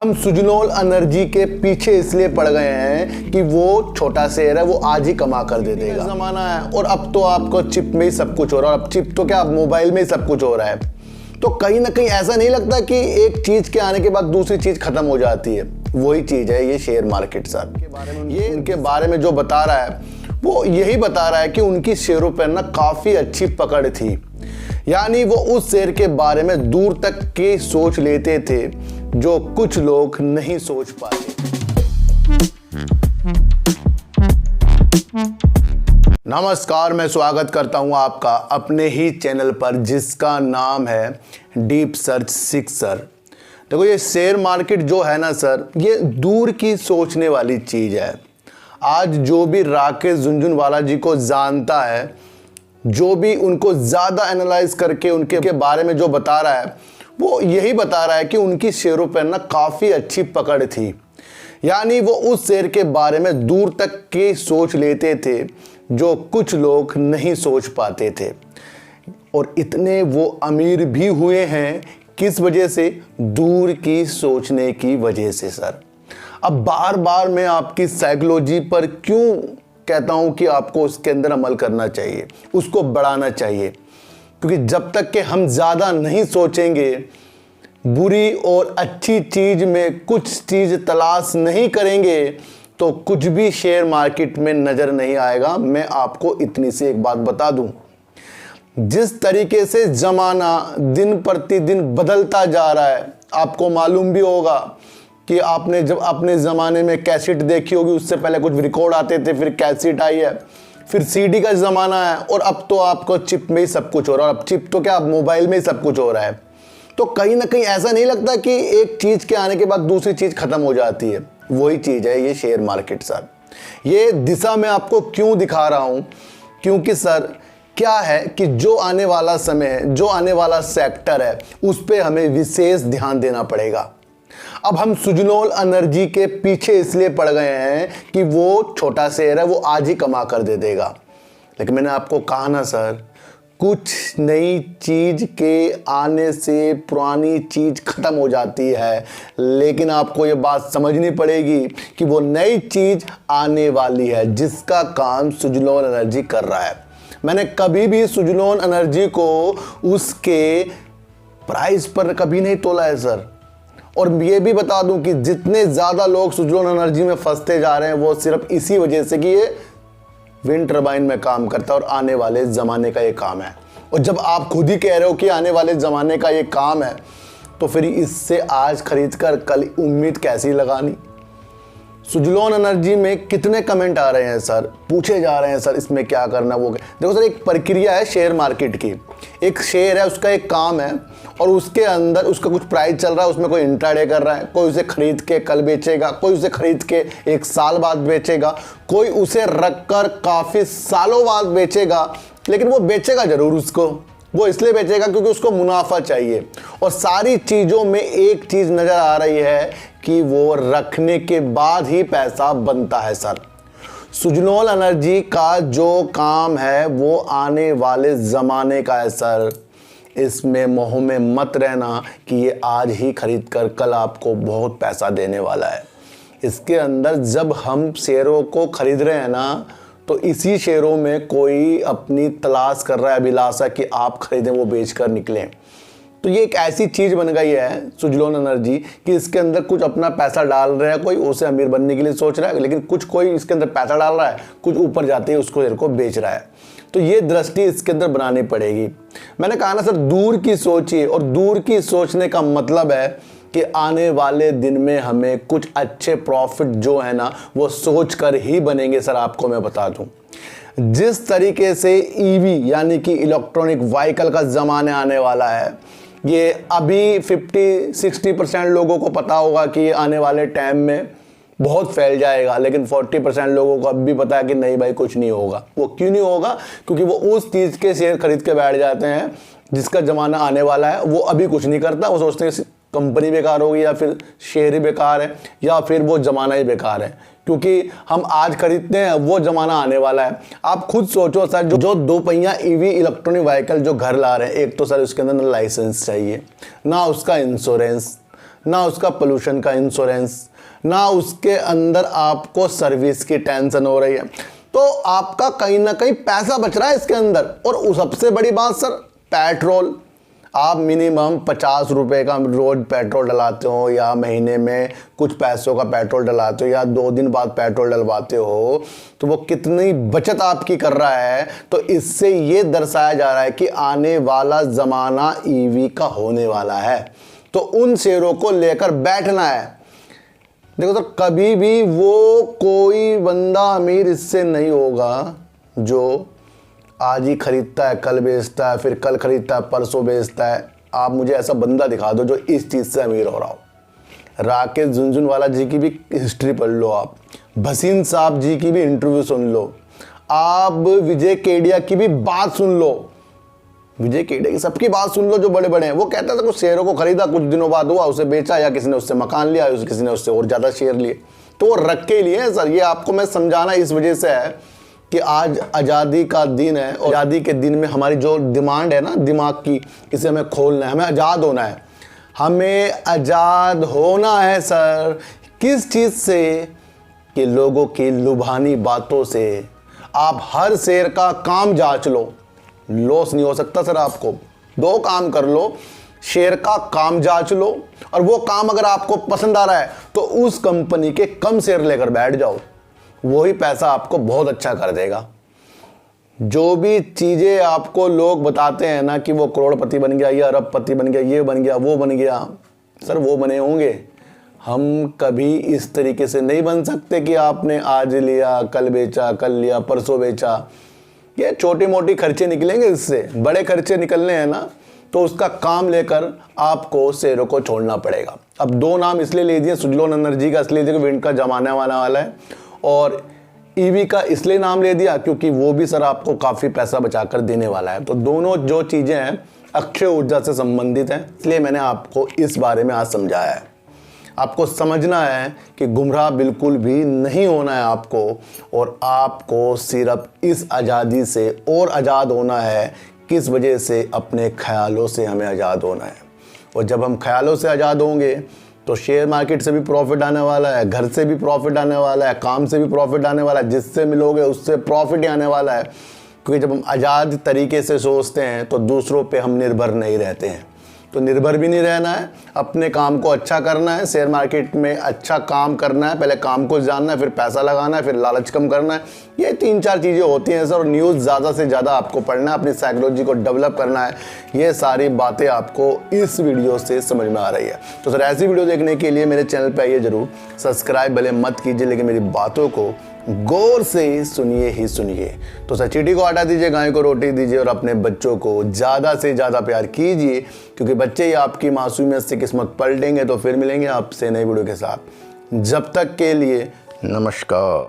हम सुजनोल एनर्जी के पीछे इसलिए पड़ गए हैं कि वो छोटा शेयर है, वो आज ही कमा कर दे देगा। जमाना है और अब तो आपको चिप में ही सब कुछ हो रहा है। अब चिप तो क्या, अब मोबाइल में ही सब कुछ हो रहा है। तो कहीं ना कहीं ऐसा नहीं लगता कि एक चीज के आने के बाद दूसरी चीज खत्म हो जाती है। वही चीज है ये शेयर मार्केट साहब के बारे में। ये इनके बारे में जो बता रहा है वो यही बता रहा है कि उनकी शेयरों पर ना काफी अच्छी पकड़ थी, यानी वो उस शेयर के बारे में दूर तक के सोच लेते थे जो कुछ लोग नहीं सोच पाते। नमस्कार, मैं स्वागत करता हूं आपका अपने ही चैनल पर जिसका नाम है डीप सर्च सिक्सर। देखो, ये शेयर मार्केट जो है ना सर, ये दूर की सोचने वाली चीज है। आज जो भी राकेश झुनझुनवाला जी को जानता है, जो भी उनको ज़्यादा एनालाइज करके उनके बारे में जो बता रहा है, वो यही बता रहा है कि उनकी शेयरों पर ना काफ़ी अच्छी पकड़ थी, यानी वो उस शेयर के बारे में दूर तक के सोच लेते थे जो कुछ लोग नहीं सोच पाते थे। और इतने वो अमीर भी हुए हैं, किस वजह से? दूर की सोचने की वजह से सर। अब बार बार मैं आपकी साइकोलॉजी पर क्यों कहता हूं कि आपको उसके अंदर अमल करना चाहिए, उसको बढ़ाना चाहिए, क्योंकि जब तक कि हम ज़्यादा नहीं सोचेंगे, बुरी और अच्छी चीज़ में कुछ चीज़ तलाश नहीं करेंगे, तो कुछ भी शेयर मार्केट में नज़र नहीं आएगा। मैं आपको इतनी सी एक बात बता दूं, जिस तरीके से ज़माना दिन प्रतिदिन बदलता जा रहा है, आपको मालूम भी होगा कि आपने जब अपने ज़माने में कैसेट देखी होगी, उससे पहले कुछ रिकॉर्ड आते थे, फिर कैसेट आई है, फिर सीडी का ज़माना है, और अब तो आपको चिप में ही सब कुछ हो रहा है। अब चिप तो क्या, अब मोबाइल में ही सब कुछ हो रहा है। तो कहीं ना कहीं ऐसा नहीं लगता कि एक चीज़ के आने के बाद दूसरी चीज़ खत्म हो जाती है। वही चीज़ है ये शेयर मार्केट सर। ये दिशा मैं आपको क्यों दिखा रहा हूँ, क्योंकि सर क्या है कि जो आने वाला समय है, जो आने वाला सेक्टर है, उस पर हमें विशेष ध्यान देना पड़ेगा। अब हम सुजनोल एनर्जी के पीछे इसलिए पड़ गए हैं कि वो छोटा शेयर है, वो आज ही कमा कर दे देगा। लेकिन मैंने आपको कहा ना सर, कुछ नई चीज के आने से पुरानी चीज खत्म हो जाती है। लेकिन आपको ये बात समझनी पड़ेगी कि वो नई चीज आने वाली है, जिसका काम सुजनोल एनर्जी कर रहा है। मैंने कभी भी सुजनोल एनर्जी को उसके प्राइस पर कभी नहीं तोला है सर। और ये भी बता दूं कि जितने ज़्यादा लोग सुजनोल एनर्जी में फंसते जा रहे हैं, वो सिर्फ इसी वजह से कि ये विंड टर्बाइन में काम करता है और आने वाले ज़माने का ये काम है। और जब आप खुद ही कह रहे हो कि आने वाले ज़माने का ये काम है, तो फिर इससे आज खरीद कर कल उम्मीद कैसी लगानी? सुजनोल एनर्जी में कितने कमेंट आ रहे हैं सर, पूछे जा रहे हैं सर इसमें क्या करना, वो देखो सर, एक प्रक्रिया है शेयर मार्केट की। एक शेयर है, उसका एक काम है, और उसके अंदर उसका कुछ प्राइस चल रहा है, उसमें कोई इंट्राडे कर रहा है, कोई उसे खरीद के कल बेचेगा, कोई उसे खरीद के एक साल बाद बेचेगा, कोई उसे रख कर काफ़ी सालों बाद बेचेगा। लेकिन वो बेचेगा ज़रूर उसको, वो इसलिए बेचेगा क्योंकि उसको मुनाफा चाहिए। और सारी चीज़ों में एक चीज़ नज़र आ रही है कि वो रखने के बाद ही पैसा बनता है सर। सुजनोल एनर्जी का जो काम है वो आने वाले ज़माने का है सर। इसमें मोह में मत रहना कि ये आज ही खरीद कर कल आपको बहुत पैसा देने वाला है। इसके अंदर जब हम शेयरों को खरीद रहे हैं ना, तो इसी शेयरों में कोई अपनी तलाश कर रहा है, अभिलाषा कि आप खरीदें, वो बेचकर निकलें। तो ये एक ऐसी चीज़ बन गई है सुजनोल एनर्जी कि इसके अंदर कुछ अपना पैसा डाल रहा है, कोई उसे अमीर बनने के लिए सोच रहा है, लेकिन कुछ कोई इसके अंदर पैसा डाल रहा है, कुछ ऊपर जाते ही उसको शेयर को बेच रहा है। तो ये दृष्टि इसके अंदर बनानी पड़ेगी। मैंने कहा ना सर, दूर की सोचिए, और दूर की सोचने का मतलब है कि आने वाले दिन में हमें कुछ अच्छे प्रॉफिट जो है ना, वो सोच कर ही बनेंगे सर। आपको मैं बता दूं, जिस तरीके से ईवी यानी कि इलेक्ट्रॉनिक व्हीकल का ज़माना आने वाला है, ये अभी 50-60% लोगों को पता होगा कि आने वाले टाइम में बहुत फैल जाएगा, लेकिन 40% लोगों को अब भी पता है कि नहीं भाई कुछ नहीं होगा। वो क्यों नहीं होगा? क्योंकि वो उस चीज़ के शेयर खरीद के बैठ जाते हैं जिसका ज़माना आने वाला है। वो अभी कुछ नहीं करता, वो सोचते हैं कंपनी बेकार होगी, या फिर शेयर ही बेकार है, या फिर वो ज़माना ही बेकार है। क्योंकि हम आज खरीदते हैं, वो ज़माना आने वाला है। आप खुद सोचो सर, जो दो पहिया ईवी इलेक्ट्रॉनिक व्हीकल जो घर ला रहे हैं, एक तो सर उसके अंदर ना लाइसेंस चाहिए, ना उसका इंश्योरेंस, ना उसका पोल्यूशन का इंश्योरेंस, ना उसके अंदर आपको सर्विस की टेंशन हो रही है। तो आपका कहीं ना कहीं पैसा बच रहा है इसके अंदर। और सबसे बड़ी बात सर, पेट्रोल आप मिनिमम 50 रुपये का रोज पेट्रोल डलाते हो, या महीने में कुछ पैसों का पेट्रोल डलाते हो, या 2 दिन बाद पेट्रोल डलवाते हो, तो वो कितनी बचत आपकी कर रहा है। तो इससे ये दर्शाया जा रहा है कि आने वाला ज़माना ईवी का होने वाला है। तो उन शेयरों को लेकर बैठना है। देखो तो कभी भी वो कोई बंदा अमीर इससे नहीं होगा जो आज ही खरीदता है कल बेचता है, फिर कल खरीदता है परसों बेचता है। आप मुझे ऐसा बंदा दिखा दो जो इस चीज़ से अमीर हो रहा हो। राकेश झुनझुनवाला जी की भी हिस्ट्री पढ़ लो, आप भसीन साहब जी की भी इंटरव्यू सुन लो, आप विजय केडिया की भी बात सुन लो, विजय केडिया की सबकी बात सुन लो जो बड़े बड़े हैं। वो कहता था कुछ शेयरों को खरीदा, कुछ दिनों बाद हुआ उसे बेचा, या किसी ने उससे मकान लिया, किसी ने उससे और ज़्यादा शेयर लिए, तो वो रख के लिए सर। ये आपको मैं समझाना इस वजह से है कि आज आज़ादी का दिन है, और आज़ादी के दिन में हमारी जो डिमांड है ना दिमाग की, इसे हमें खोलना है, हमें आज़ाद होना है। हमें आज़ाद होना है सर, किस चीज़ से? कि लोगों की लुभानी बातों से। आप हर शेयर का काम जांच लो, लॉस नहीं हो सकता सर आपको। 2 काम कर लो, शेयर का काम जांच लो, और वो काम अगर आपको पसंद आ रहा है तो उस कंपनी के कम शेयर लेकर बैठ जाओ, वही पैसा आपको बहुत अच्छा कर देगा। जो भी चीज़ें आपको लोग बताते हैं ना कि वो करोड़पति बन गया, ये अरबपति बन गया, ये बन गया, वो बन गया, सर वो बने होंगे। हम कभी इस तरीके से नहीं बन सकते कि आपने आज लिया कल बेचा, कल लिया परसों बेचा। ये छोटी मोटी खर्चे निकलेंगे, इससे बड़े खर्चे निकलने हैं ना, तो उसका काम लेकर आपको शेयरों को छोड़ना पड़ेगा। अब 2 नाम इसलिए ले दिए, सुजलोन एनर्जी का इसलिए देखो विंड का जमाने वाला है, और ईवी का इसलिए नाम ले दिया क्योंकि वो भी सर आपको काफ़ी पैसा बचाकर देने वाला है। तो दोनों जो चीज़ें हैं अक्षय ऊर्जा से संबंधित हैं, इसलिए मैंने आपको इस बारे में आज समझाया है। आपको समझना है कि गुमराह बिल्कुल भी नहीं होना है आपको, और आपको सिर्फ इस आज़ादी से और आज़ाद होना है। किस वजह से? अपने ख्यालों से हमें आज़ाद होना है। और जब हम ख्यालों से आज़ाद होंगे तो शेयर मार्केट से भी प्रॉफिट आने वाला है, घर से भी प्रॉफिट आने वाला है, काम से भी प्रॉफिट आने वाला है, जिससे मिलोगे उससे प्रॉफिट ही आने वाला है। क्योंकि जब हम आज़ाद तरीके से सोचते हैं तो दूसरों पे हम निर्भर नहीं रहते हैं। तो निर्भर भी नहीं रहना है, अपने काम को अच्छा करना है, शेयर मार्केट में अच्छा काम करना है, पहले काम को जानना है, फिर पैसा लगाना है, फिर लालच कम करना है। ये 3-4 चीज़ें होती हैं सर। और न्यूज़ ज़्यादा से ज़्यादा आपको पढ़ना है, अपनी साइकोलॉजी को डेवलप करना है। ये सारी बातें आपको इस वीडियो से समझ में आ रही है। तो सर ऐसी वीडियो देखने के लिए मेरे चैनल पर आइए ज़रूर। सब्सक्राइब भले मत कीजिए, लेकिन मेरी बातों को गौर से सुनिए ही सुनिए। तो सर चींटी को हटा दीजिए, गाय को रोटी दीजिए, और अपने बच्चों को ज़्यादा से ज़्यादा प्यार कीजिए, क्योंकि बच्चे ही आपकी मासूमियत से किस्मत पलटेंगे। तो फिर मिलेंगे आपसे नई वीडियो के साथ। जब तक के लिए नमस्कार।